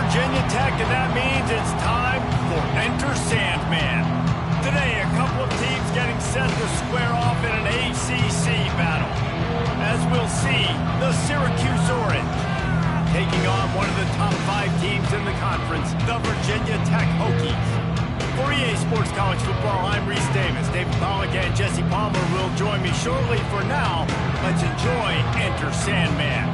Virginia Tech, and that means it's time for Enter Sandman. Today, a couple of teams getting set to square off in an ACC battle. As we'll see, the Syracuse Orange taking on one of the top 5 teams in the conference, the Virginia Tech Hokies. For EA Sports College Football, I'm Reese Davis. David Pollack and Jesse Palmer will join me shortly. For now, let's enjoy Enter Sandman.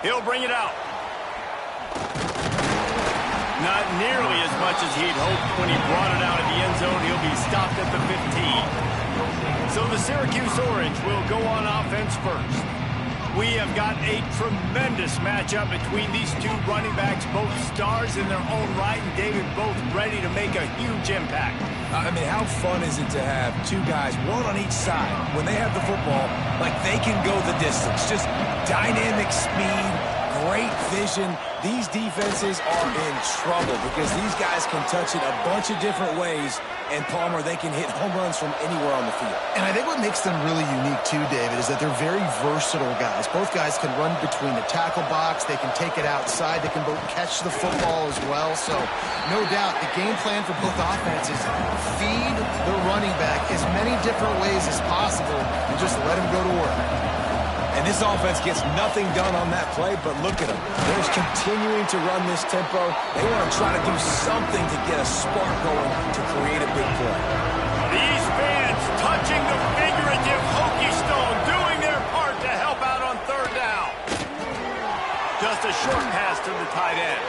He'll bring it out. Not nearly as much as he'd hoped when he brought it out of the end zone. He'll be stopped at the 15. So the Syracuse Orange will go on offense first. We have got a tremendous matchup between these two running backs, both stars in their own right, and David, both ready to make a huge impact. I mean, how fun is it to have two guys, one on each side, when they have the football, like they can go the distance. Just dynamic speed, great vision. These defenses are in trouble because these guys can touch it a bunch of different ways, and Palmer, they can hit home runs from anywhere on the field. And I think what makes them really unique too, David, is that they're very versatile guys. Both guys can run between the tackle box. They can take it outside. They can both catch the football as well. So, no doubt, the game plan for both offenses, feed the running back as many different ways as possible and just let him go to work. And this offense gets nothing done on that play, but look at them. They're just continuing to run this tempo. They want to try to do something to get a spark going to create a big play. These fans touching the figurative Hokie stone, doing their part to help out on third down. Just a short pass to the tight end.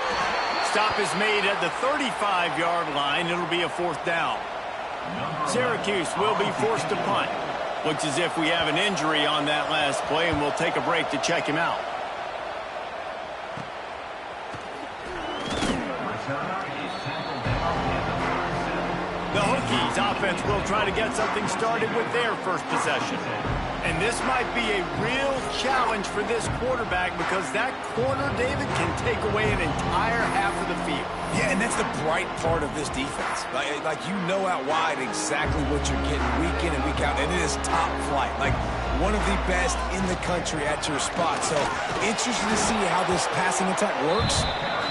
Stop is made at the 35-yard line. It'll be a fourth down. Syracuse will be forced to punt. Looks as if we have an injury on that last play, and we'll take a break to check him out. The Hokies offense will try to get something started with their first possession. And this might be a real challenge for this quarterback because that corner, David, can take away an entire half of the field. Yeah, and that's the bright part of this defense. Like you know out wide exactly what you're getting week in and week out, and it is top flight. Like one of the best in the country at your spot. So interested to see how this passing attack works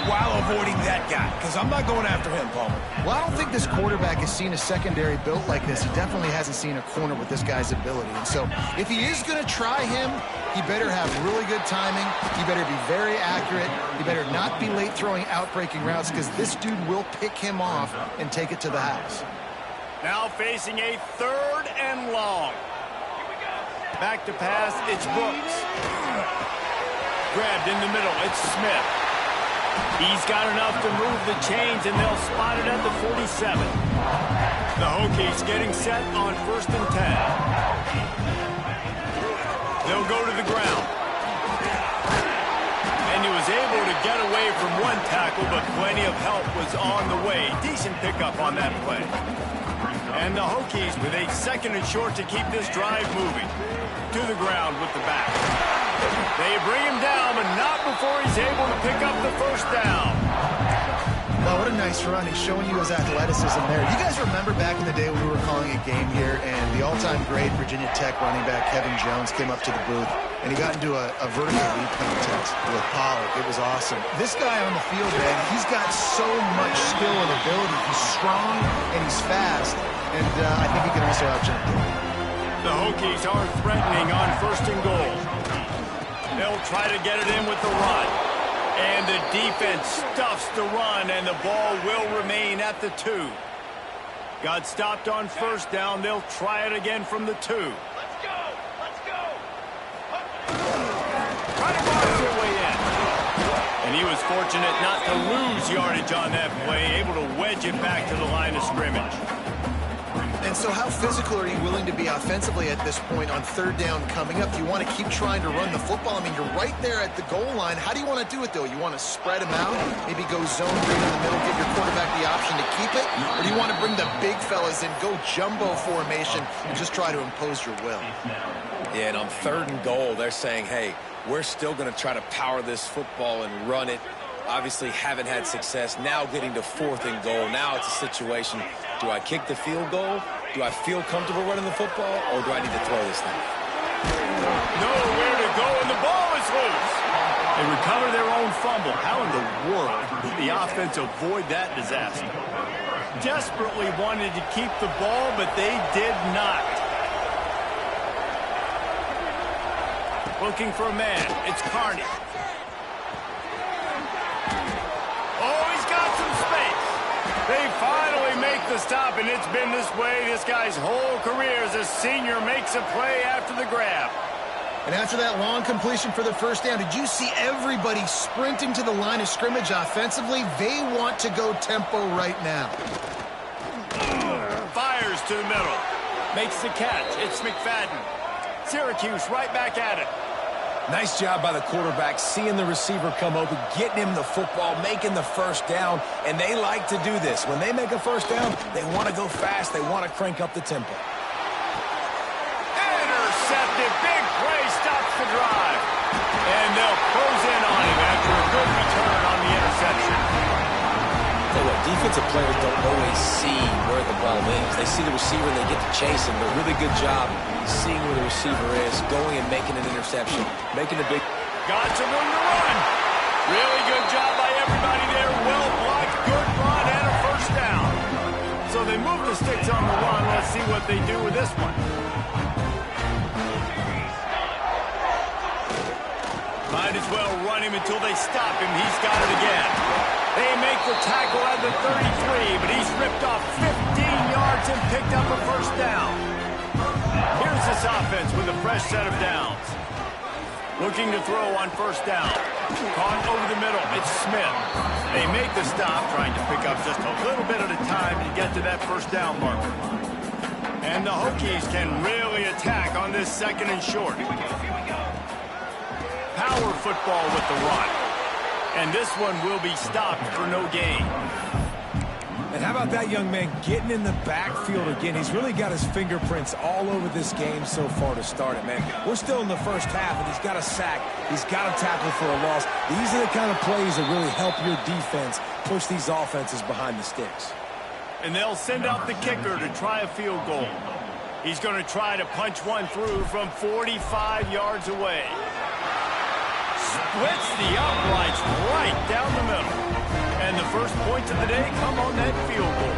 while avoiding that guy, because I'm not going after him, Palmer. Well, I don't think this quarterback has seen a secondary built like this. He definitely hasn't seen a corner with this guy's ability. And so if he is going to try him, he better have really good timing. He better be very accurate. He better not be late throwing out-breaking routes because this dude will pick him off and take it to the house. Now facing a third and long. Back to pass, it's Brooks. Grabbed in the middle, it's Smith. He's got enough to move the chains, and they'll spot it at the 47. The Hokies getting set on 1st and 10. They'll go to the ground. And he was able to get away from one tackle, but plenty of help was on the way. Decent pickup on that play. And the Hokies with a 2nd and short to keep this drive moving. To the ground with the back. They bring him down, but not before he's able to pick up the first down. Wow, what a nice run. He's showing you his athleticism there. You guys remember back in the day when we were calling a game here and the all-time great Virginia Tech running back Kevin Jones came up to the booth and he got into a vertical leap contest with Pollack. It was awesome. This guy on the field, man, he's got so much skill and ability. He's strong and he's fast, and I think he can also outjump him. The Hokies are threatening on 1st and goal. They'll try to get it in with the run. And the defense stuffs the run, and the ball will remain at the 2. Got stopped on first down. They'll try it again from the 2. Let's go! Let's go! Try to box their way in. And he was fortunate not to lose yardage on that play, able to wedge it back to the line of scrimmage. And so how physical are you willing to be offensively at this point on third down coming up? Do you want to keep trying to run the football? I mean, you're right there at the goal line. How do you want to do it, though? You want to spread them out, maybe go zone read in the middle, give your quarterback the option to keep it? Or do you want to bring the big fellas in, go jumbo formation, and just try to impose your will? Yeah, and on third and goal, they're saying, hey, we're still going to try to power this football and run it. Obviously haven't had success. Now getting to fourth and goal. Now it's a situation, do I kick the field goal? Do I feel comfortable running the football, or do I need to throw this thing? Nowhere to go, and the ball is loose. They recover their own fumble. How in the world did the offense avoid that disaster? Desperately wanted to keep the ball, but they did not. Looking for a man. It's Carney. Oh, he's got some space. They finally make the stop, and it's been this way this guy's whole career as a senior makes a play after the grab. And after that long completion for the first down, did you see everybody sprinting to the line of scrimmage offensively? They want to go tempo right now. Fires to the middle. Makes the catch. It's McFadden. Syracuse right back at it. Nice job by the quarterback, seeing the receiver come open, getting him the football, making the first down, and they like to do this. When they make a first down, they want to go fast. They want to crank up the tempo. Intercepted. Big play stops the drive. And they'll close in on him after a good return on the interception. Tell you what, defensive players don't always see where the ball is. They see the receiver and they get to chase him. But a really good job seeing where the receiver is, going and making an interception, making a big... Got some room to run. Really good job by everybody there. Well blocked, good run, and a first down. So they move the sticks on the run. Let's see what they do with this one. Might as well run him until they stop him. He's got it again. They make the tackle at the 33, but he's ripped off 15 yards and picked up a first down. Here's this offense with a fresh set of downs. Looking to throw on first down. Caught over the middle. It's Smith. They make the stop, trying to pick up just a little bit at a time to get to that first down marker. And the Hokies can really attack on this second and short. Power football with the run. And this one will be stopped for no gain. And how about that young man getting in the backfield again? He's really got his fingerprints all over this game so far to start it, man. We're still in the first half, and he's got a sack. He's got a tackle for a loss. These are the kind of plays that really help your defense push these offenses behind the sticks. And they'll send out the kicker to try a field goal. He's going to try to punch one through from 45 yards away. Splits the uprights right down the middle. And the first points of the day come on that field goal.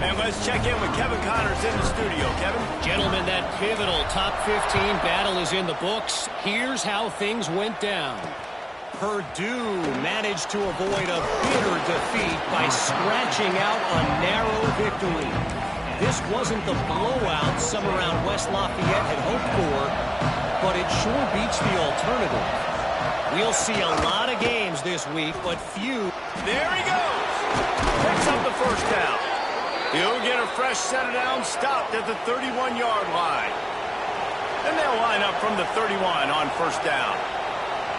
And let's check in with Kevin Connors in the studio. Kevin? Gentlemen, that pivotal top 15 battle is in the books. Here's how things went down. Purdue managed to avoid a bitter defeat by scratching out a narrow victory. This wasn't the blowout some around West Lafayette had hoped for, but it sure beats the alternative. We'll see a lot of games this week, but few. There he goes. Picks up the first down. He'll get a fresh set of downs stopped at the 31-yard line. And they'll line up from the 31 on first down.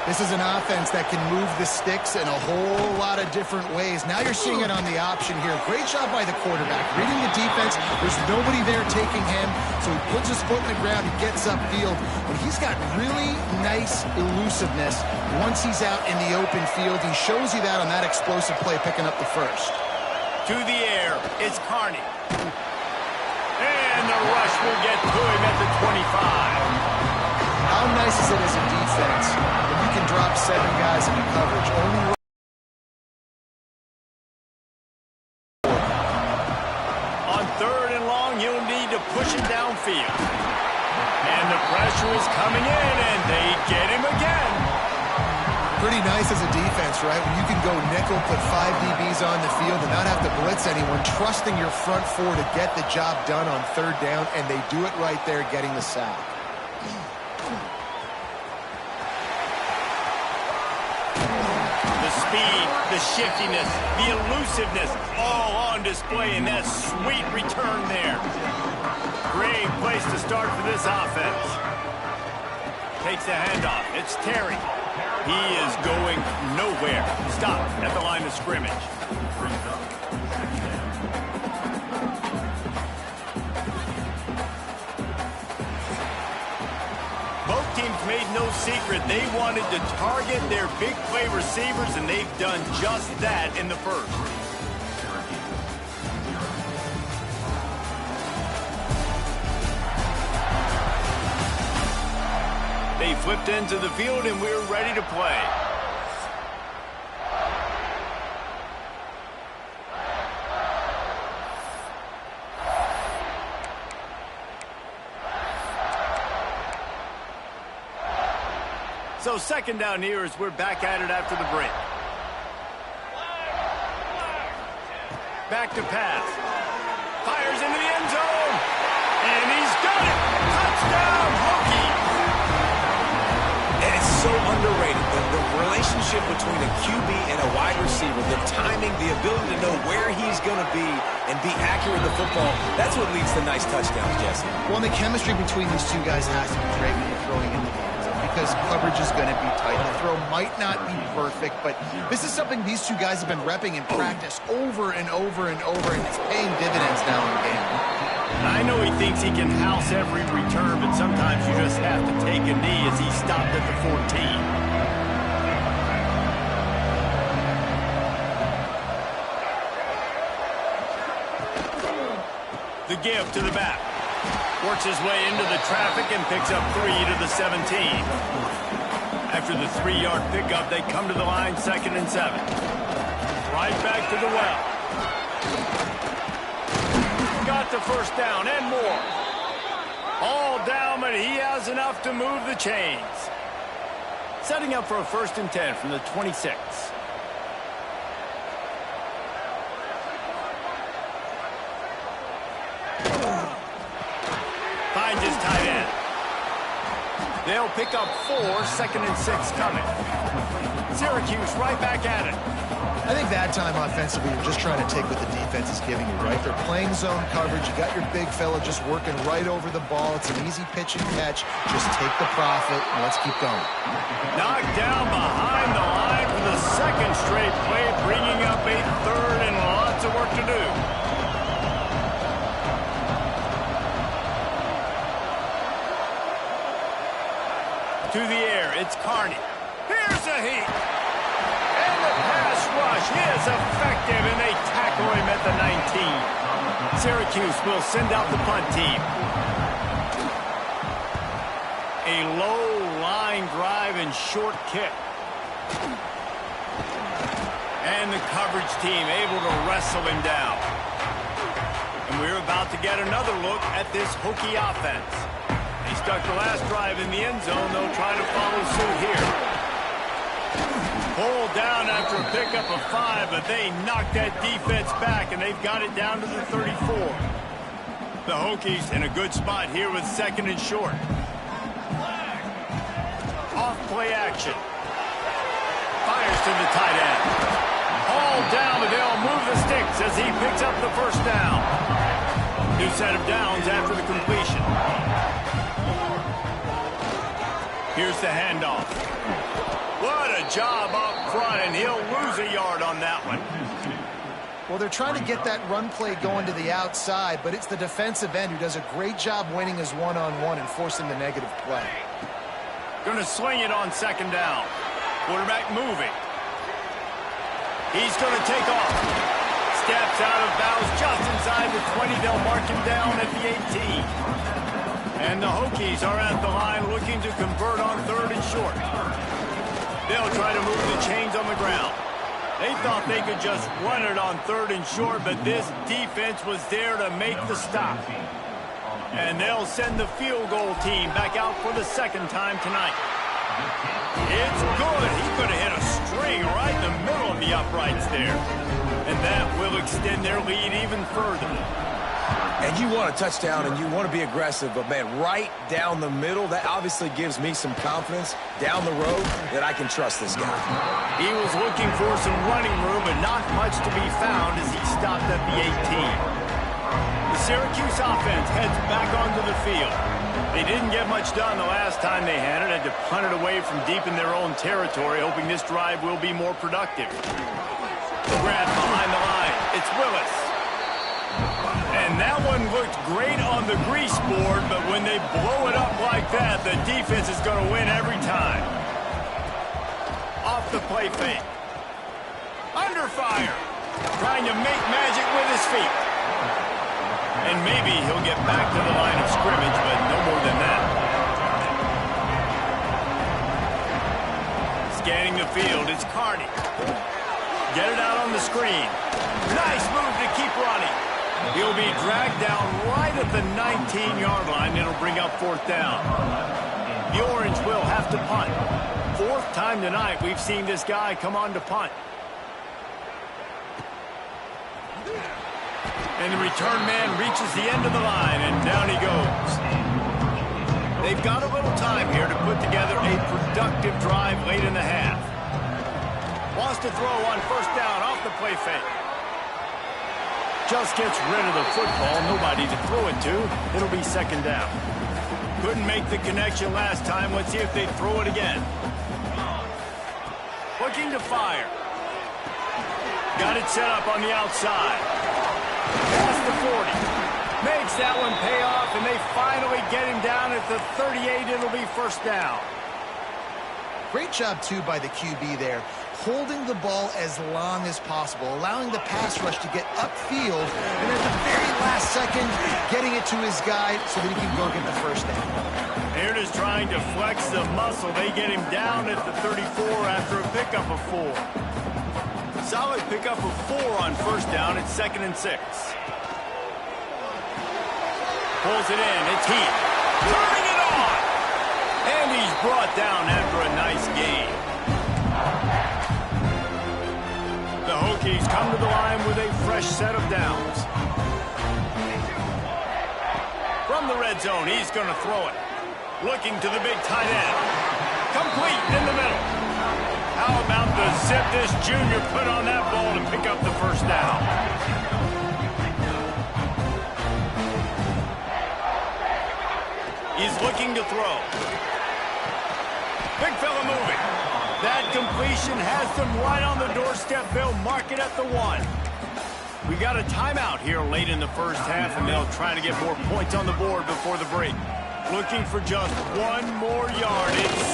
This is an offense that can move the sticks in a whole lot of different ways. Now you're seeing it on the option here. Great job by the quarterback. Reading the defense, there's nobody there taking him, so he puts his foot in the ground, he gets upfield, and he's got really nice elusiveness once he's out in the open field. He shows you that on that explosive play, picking up the first. To the air, it's Carney. And the rush will get to him at the 25. How nice is it as a defense when you can drop 7 guys into coverage? Only on third and long, he'll need to push it downfield. And the pressure is coming in, and they get him again. pretty nice as a defense, right? When you can go nickel, put 5 DBs on the field and not have to blitz anyone, trusting your front four to get the job done on 3rd down, and they do it right there, getting the sack. The speed, the shiftiness, the elusiveness, all on display in that sweet return there. Great place to start for this offense. Takes the handoff. It's Terry. He is going nowhere. Stop at the line of scrimmage. Both teams made no secret they wanted to target their big play receivers, and they've done just that in the first. They flipped into the field, and we're ready to play. So 2nd down here as we're back at it after the break. Back to pass. Fires into the end zone. And he's got it. Touchdown, Hokies. And it's so underrated. The relationship between a QB and a wide receiver, the timing, the ability to know where he's going to be and be accurate with the football, that's what leads to nice touchdowns, Jesse. Well, the chemistry between these two guys has to be great when you're throwing into the end zone, because coverage is going to be tight. The throw might not be perfect, but this is something these two guys have been repping in practice over and over and over, and it's paying dividends now in the game. I know he thinks he can house every return, but sometimes you just have to take a knee as he stopped at the 14. The give to the back. Works his way into the traffic and picks up 3 to the 17. After the 3-yard pickup, they come to the line 2nd and 7. Right back to the well. Got the 1st down and more. All down, but he has enough to move the chains. Setting up for a 1st and 10 from the 26. Finds his tight end. They'll pick up 4, 2nd and 6 coming. Syracuse right back at it. I think that time offensively, you're just trying to take what the defense is giving you, right? They're playing zone coverage. You got your big fella just working right over the ball. It's an easy pitch and catch. Just take the profit, and let's keep going. Knocked down behind the line for the 2nd straight play, bringing up a 3rd and lots of work to do. To the air, it's Carney. Here's a heat. And the pass rush is effective, and they tackle him at the 19. Syracuse will send out the punt team. A low line drive and short kick. And the coverage team able to wrestle him down. And we're about to get another look at this Hokie offense. They stuck the last drive in the end zone. They'll try to follow suit here. Pulled down after a pickup of 5, but they knocked that defense back, and they've got it down to the 34. The Hokies in a good spot here with 2nd and short. Off play action. Fires to the tight end. Hauled down, but they'll move the sticks as he picks up the 1st down. New set of downs after the completion. Here's the handoff. What a job up front, and he'll lose a yard on that one. Well, they're trying to get that run play going to the outside, but it's the defensive end who does a great job winning his one-on-one and forcing the negative play. Going to swing it on 2nd down. Quarterback moving. He's going to take off. Steps out of bounds just inside the 20. They'll mark him down at the 18. And the Hokies are at the line looking to convert on 3rd and short. They'll try to move the chains on the ground. They thought they could just run it on 3rd and short, but this defense was there to make the stop. And they'll send the field goal team back out for the 2nd time tonight. It's good. He could have hit a string right in the middle of the uprights there. And that will extend their lead even further. And you want a touchdown and you want to be aggressive, but, man, right down the middle, that obviously gives me some confidence down the road that I can trust this guy. He was looking for some running room, but not much to be found as he stopped at the 18. The Syracuse offense heads back onto the field. They didn't get much done the last time they had it to punt it away from deep in their own territory, hoping this drive will be more productive. Grab behind the line. It's Willis. And that one looked great on the grease board, but when they blow it up like that, the defense is going to win every time. Off the play fake. Under fire. Trying to make magic with his feet. And maybe he'll get back to the line of scrimmage, but no more than that. Scanning the field, it's Carney. Get it out on the screen. Nice move to keep running. He'll be dragged down right at the 19-yard line. It'll bring up 4th down. The Orange will have to punt. 4th time tonight we've seen this guy come on to punt. And the return man reaches the end of the line, and down he goes. They've got a little time here to put together a productive drive late in the half. Wants to throw on 1st down off the play fake. Just gets rid of the football, nobody to throw it to. It'll be 2nd down. Couldn't make the connection last time. Let's see if they throw it again. Looking to fire. Got it set up on the outside. Past the 40. Makes that one pay off, and they finally get him down at the 38. It'll be 1st down. Great job, too, by the QB there, holding the ball as long as possible, allowing the pass rush to get upfield, and at the very last second, getting it to his guy so that he can go get the 1st down. They're just trying to flex the muscle. They get him down at the 34 after a pickup of 4. Solid pickup of 4 on 1st down. It's 2nd and 6. Pulls it in. It's Heath. Turning it on. And he's brought down after a nice gain. The Hokies come to the line with a fresh set of downs. From the red zone, he's going to throw it. Looking to the big tight end. Complete in the middle. How about the zip this junior put on that ball to pick up the 1st down? He's looking to throw. Big fella moving. That completion has them right on the doorstep. They'll mark it at the 1. We got a timeout here late in the 1st half, and they'll try to get more points on the board before the break. Looking for just 1 more yardage.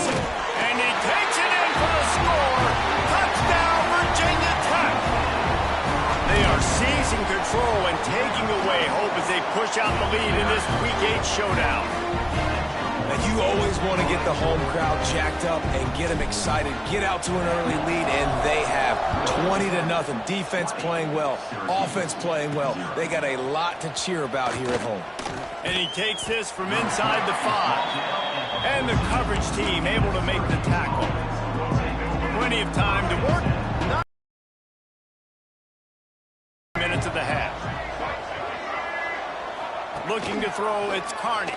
And he takes it in for the score. Touchdown, Virginia Tech. They are seizing control and taking away hope as they push out the lead in this Week 8 showdown. And you always want to get the home crowd jacked up and get them excited. Get out to an early lead, and they have 20-0. Defense playing well, offense playing well. They got a lot to cheer about here at home. And he takes this from inside the 5. And the coverage team able to make the tackle. Plenty of time to work. 9 minutes of the half. Looking to throw, it's Carney.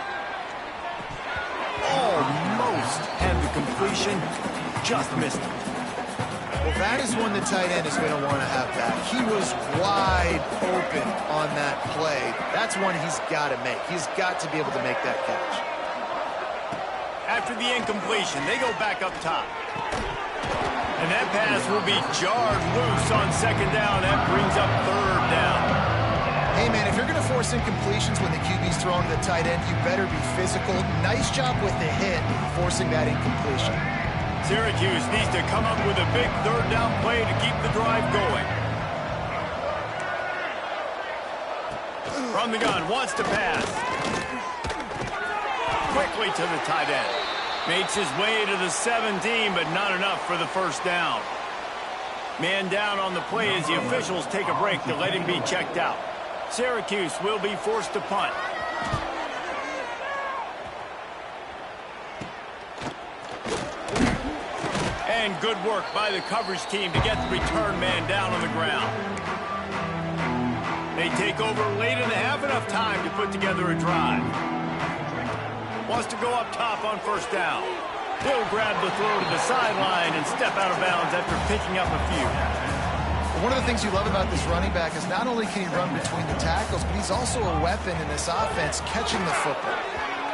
Almost had the completion, just missed it. Well, that is one the tight end is going to want to have back. He was wide open on that play. That's one he's got to make. He's got to be able to make that catch. After the incompletion, they go back up top. And that pass will be jarred loose on 2nd down. That brings up 3rd down. Hey, man, if you're going to force incompletions when the QB's throwing to the tight end, you better be physical. Nice job with the hit, forcing that incompletion. Syracuse needs to come up with a big 3rd down play to keep the drive going. From the gun, wants to pass. Quickly to the tight end. Makes his way to the 17, but not enough for the 1st down. Man down on the play as the officials take a break to let him be checked out. Syracuse will be forced to punt. And good work by the coverage team to get the return man down on the ground. They take over late in the half, enough time to put together a drive. Wants to go up top on first down. He'll grab the throw to the sideline and step out of bounds after picking up a few. One of the things you love about this running back is not only can he run between the tackles, but he's also a weapon in this offense catching the football.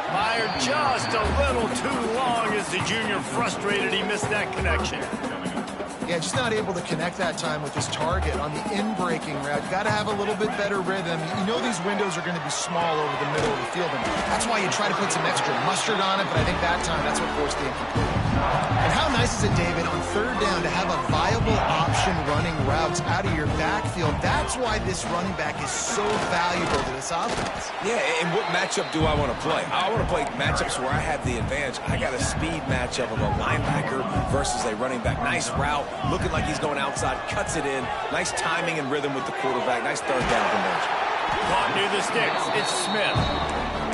Fired just a little too long as the junior frustrated he missed that connection. Yeah, just not able to connect that time with his target on the in-breaking route. You got to have a little bit better rhythm. You know these windows are going to be small over the middle of the field, and that's why you try to put some extra mustard on it, but I think that time that's what forced the incomplete. And how nice is it, David, on third down to have a viable option running routes out of your backfield? That's why this running back is so valuable to this offense. Yeah, and what matchup do I want to play? I want to play matchups where I have the advantage. I got a speed matchup of a linebacker versus a running back. Nice route, looking like he's going outside, cuts it in. Nice timing and rhythm with the quarterback. Nice third down conversion. Caught near the sticks. It's Smith.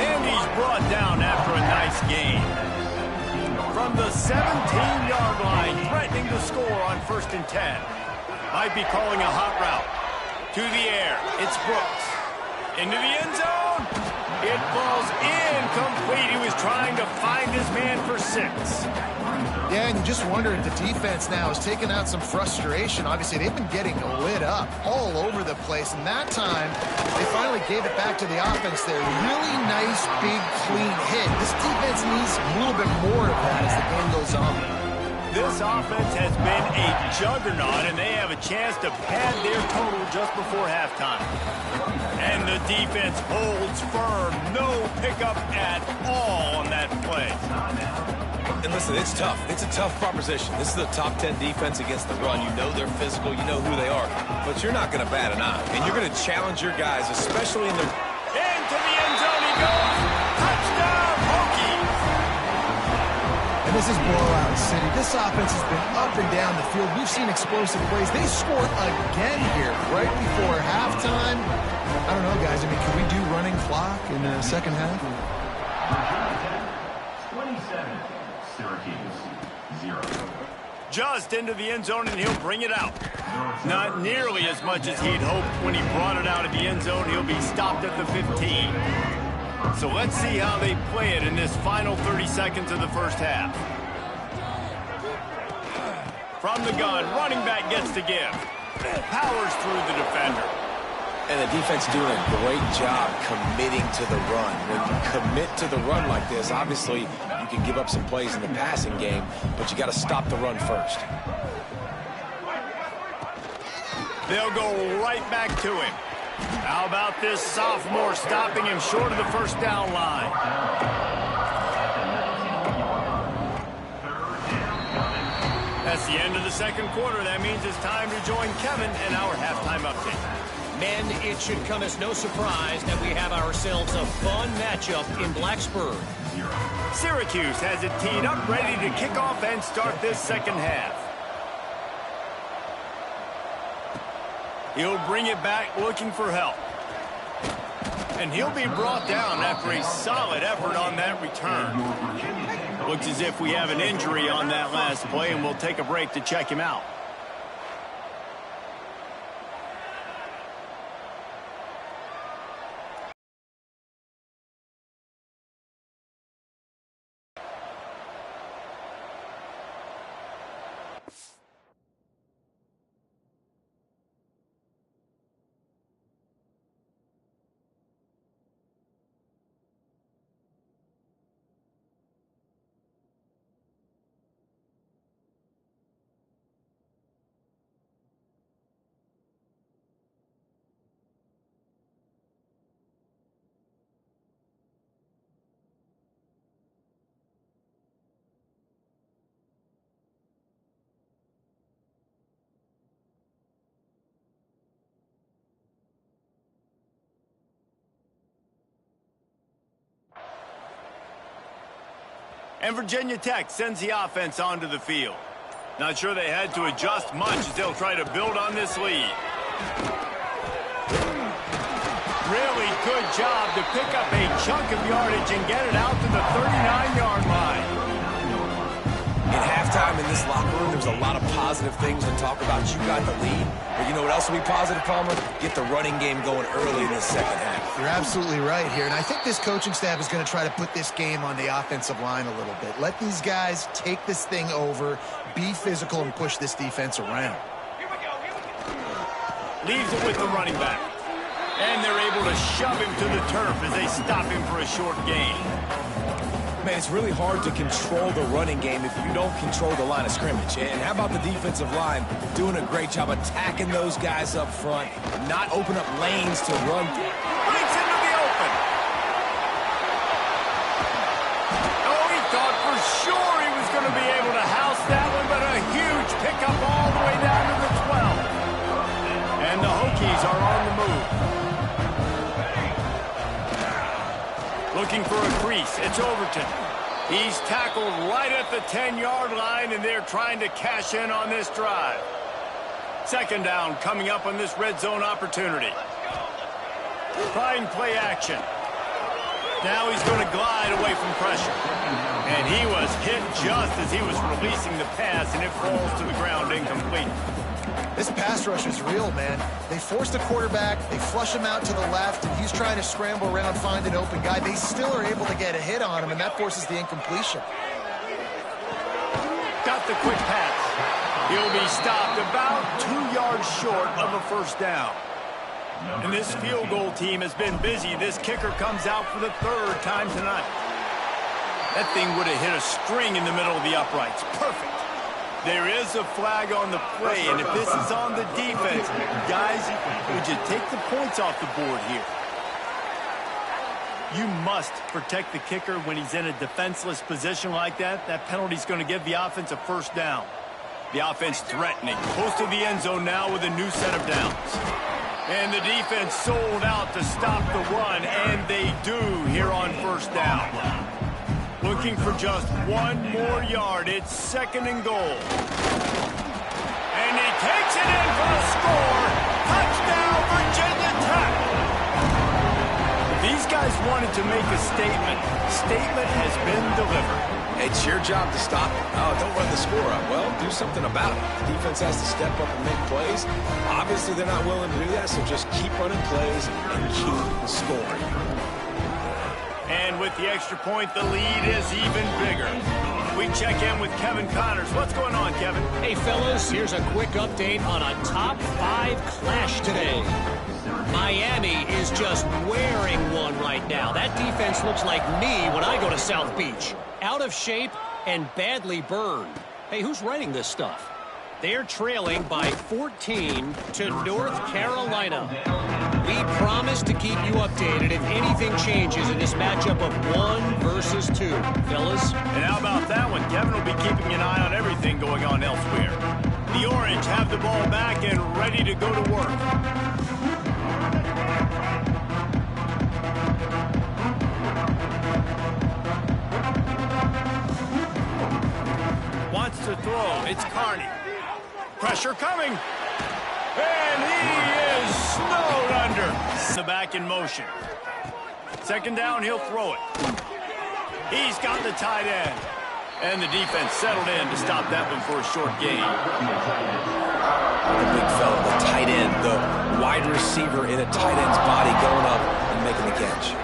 And he's brought down after a nice gain. From the 17-yard line, threatening to score on 1st and 10. Might be calling a hot route. To the air, it's Brooks. Into the end zone. It falls incomplete. He was trying to find his man for 6. Yeah, and you just wonder if the defense now has taken out some frustration. Obviously, they've been getting lit up all over the place, and that time, they finally gave it back to the offense there. Really nice, big, clean hit. This defense needs a little bit more of that as the game goes on. This offense has been a juggernaut, and they have a chance to pad their total just before halftime. And the defense holds firm. No pickup at all on that play. And listen, it's tough. It's a tough proposition. This is a top 10 defense against the run. You know they're physical. You know who they are. But you're not going to bat an eye. And you're going to challenge your guys, especially in the... Into the end zone he goes. Touchdown, Hokies. And this is blowout city. This offense has been up and down the field. We've seen explosive plays. They scored again here right before halftime. I don't know, guys. I mean, can we do running clock in the second half? 27, Syracuse, 0. Just into the end zone, and he'll bring it out. Not nearly as much as he'd hoped when he brought it out of the end zone. He'll be stopped at the 15. So let's see how they play it in this final 30 seconds of the first half. From the gun, running back gets to give. Powers through the defender. And the defense doing a great job committing to the run. When you commit to the run like this, obviously you can give up some plays in the passing game, but you got to stop the run first. They'll go right back to him. How about this sophomore stopping him short of the first down line? That's the end of the second quarter. That means it's time to join Kevin and our halftime update. Men, it should come as no surprise that we have ourselves a fun matchup in Blacksburg. Syracuse has it teed up, ready to kick off and start this second half. He'll bring it back looking for help. And he'll be brought down after a solid effort on that return. Looks as if we have an injury on that last play, and we'll take a break to check him out. And Virginia Tech sends the offense onto the field. Not sure they had to adjust much as they'll try to build on this lead. Really good job to pick up a chunk of yardage and get it out to the 39-yard line. In halftime, halftime in this locker room, there was a lot of positive things to talk about. You got the lead. But you know what else will be positive, Palmer? Get the running game going early in the second half. You're absolutely right here. And I think this coaching staff is going to try to put this game on the offensive line a little bit. Let these guys take this thing over, be physical, and push this defense around. Leaves it with the running back. And they're able to shove him to the turf as they stop him for a short gain. Man, it's really hard to control the running game if you don't control the line of scrimmage. And how about the defensive line doing a great job attacking those guys up front, not open up lanes to run. Breaks into the open. Oh, he thought for sure he was going to be able to house that one, but a huge pickup all the way down to the 12. And the Hokies are on the move. Looking for a crease. It's Overton. He's tackled right at the 10-yard line, and they're trying to cash in on this drive. Second down coming up on this red zone opportunity. Trying play action. Now he's going to glide away from pressure. And he was hit just as he was releasing the pass, and it falls to the ground incomplete. This pass rush is real, man. They force the quarterback, they flush him out to the left, and he's trying to scramble around, find an open guy. They still are able to get a hit on him, and that forces the incompletion. Got the quick pass. He'll be stopped about 2 yards short of a first down. And this field goal team has been busy. This kicker comes out for the third time tonight. That thing would have hit a string in the middle of the uprights. Perfect. There is a flag on the play, and if this is on the defense, guys, would you take the points off the board here? You must protect the kicker when he's in a defenseless position like that. That penalty's going to give the offense a first down. The offense threatening. Close to the end zone now with a new set of downs. And the defense sold out to stop the run, and they do here on first down. Looking for just one more yard. It's second and goal. And he takes it in for a score. Touchdown, Virginia Tech. These guys wanted to make a statement. Statement has been delivered. It's your job to stop it. Oh, don't run the score up. Well, do something about it. The defense has to step up and make plays. Obviously, they're not willing to do that, so just keep running plays and keep scoring. And with the extra point, the lead is even bigger. We check in with Kevin Connors. What's going on, Kevin? Hey, fellas, here's a quick update on a top 5 clash today. Miami is just wearing one right now. That defense looks like me when I go to South Beach. Out of shape and badly burned. Hey, who's writing this stuff? They're trailing by 14 to North Carolina. We promise to keep you updated if anything changes in this matchup of 1 versus 2, fellas. And how about that one? Kevin will be keeping an eye on everything going on elsewhere. The Orange have the ball back and ready to go to work. Wants to throw. It's Carney. Pressure coming. And he is snowed under. The back in motion. Second down, he'll throw it. He's got the tight end. And the defense settled in to stop that one for a short gain. The big fella, the tight end, the wide receiver in a tight end's body going up and making the catch.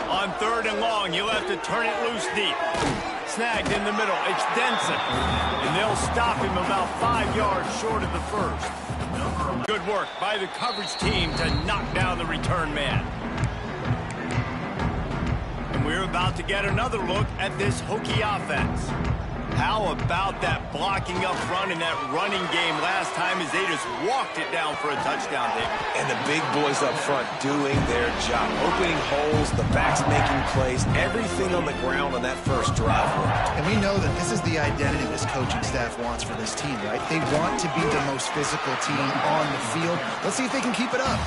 On third and long, he'll have to turn it loose deep. Snagged in the middle. It's Denson. And they'll stop him about 5 yards short of the first. Good work by the coverage team to knock down the return man. And we're about to get another look at this Hokie offense. How about that blocking up front and that running game last time as they just walked it down for a touchdown, David? And the big boys up front doing their job. Opening holes, the backs making plays, everything on the ground on that first drive worked. And we know that this is the identity this coaching staff wants for this team, right? They want to be the most physical team on the field. Let's see if they can keep it up.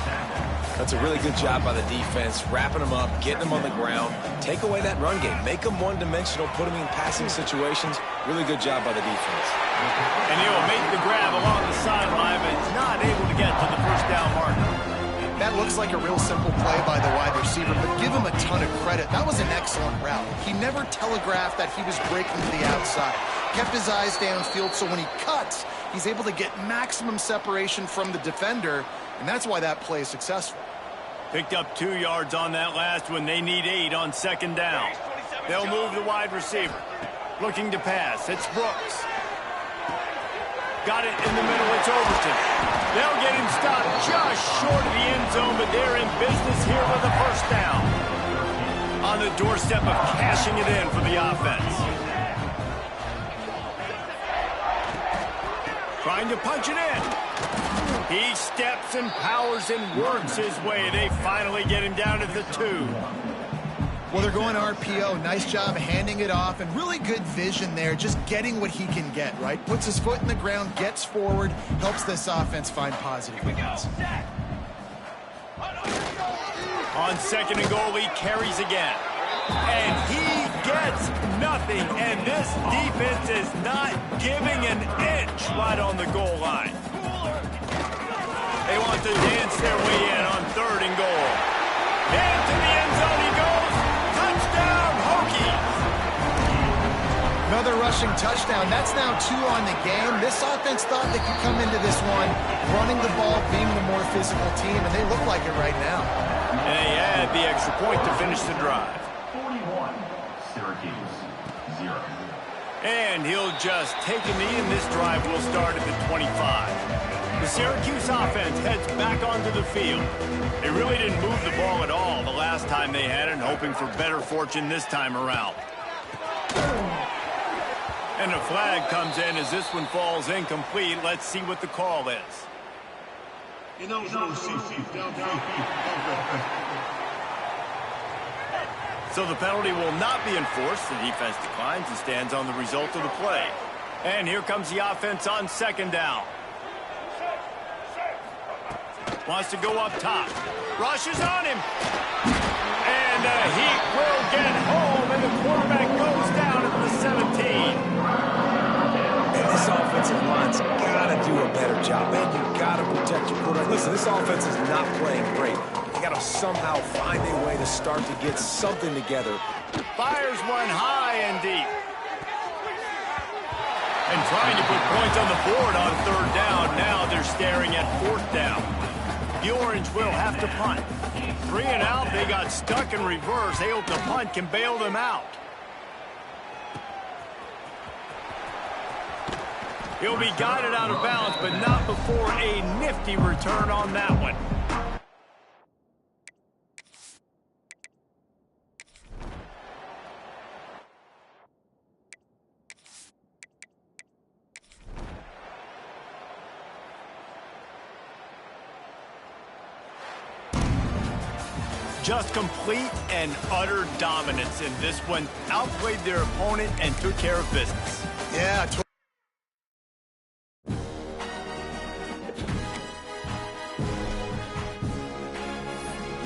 That's a really good job by the defense, wrapping them up, getting them on the ground, take away that run game, make them one-dimensional, put them in passing situations. Really good job by the defense. And he'll make the grab along the sideline, but he's not able to get to the first down marker. That looks like a real simple play by the wide receiver, but give him a ton of credit. That was an excellent route. He never telegraphed that he was breaking to the outside. kept his eyes downfield, so when he cuts, he's able to get maximum separation from the defender, and that's why that play is successful. Picked up 2 yards on that last one. They need 8 on second down. They'll move the wide receiver. Looking to pass. It's Brooks. Got it in the middle. It's Overton. They'll get him stopped just short of the end zone, but they're in business here with a first down. On the doorstep of cashing it in for the offense. Trying to punch it in. He steps and powers and works his way. They finally get him down at the 2. Well, they're going RPO. Nice job handing it off, and really good vision there, just getting what he can get, right? Puts his foot in the ground, gets forward, helps this offense find positive wins. On second and goal, he carries again. And he gets nothing, and this defense is not giving an inch right on the goal line. They want to dance their way in on third and goal. Into the end zone he goes. Touchdown, Hokies! Another rushing touchdown. That's now 2 on the game. This offense thought they could come into this one running the ball, being the more physical team, and they look like it right now. And they add the extra point to finish the drive. 41, Syracuse, 0. And he'll just take a knee, and this drive will start at the 25. The Syracuse offense heads back onto the field. They really didn't move the ball at all the last time they had it, hoping for better fortune this time around. And a flag comes in as this one falls incomplete. Let's see what the call is. So the penalty will not be enforced. The defense declines and stands on the result of the play. And here comes the offense on second down. Wants to go up top. Rushes on him. And he will get home, and the quarterback goes down at the 17. And this offensive line's got to do a better job. Man, you got to protect your quarterback. Listen, this offense is not playing great. They got to somehow find a way to start to get something together. Fires one high and deep. And trying to put points on the board on third down. Now they're staring at fourth down. The Orange will have to punt. 3 and out. They got stuck in reverse. They hope the punt can bail them out. He'll be guided out of bounds, but not before a nifty return on that one. Just complete and utter dominance in this one. Outplayed their opponent and took care of business. Yeah,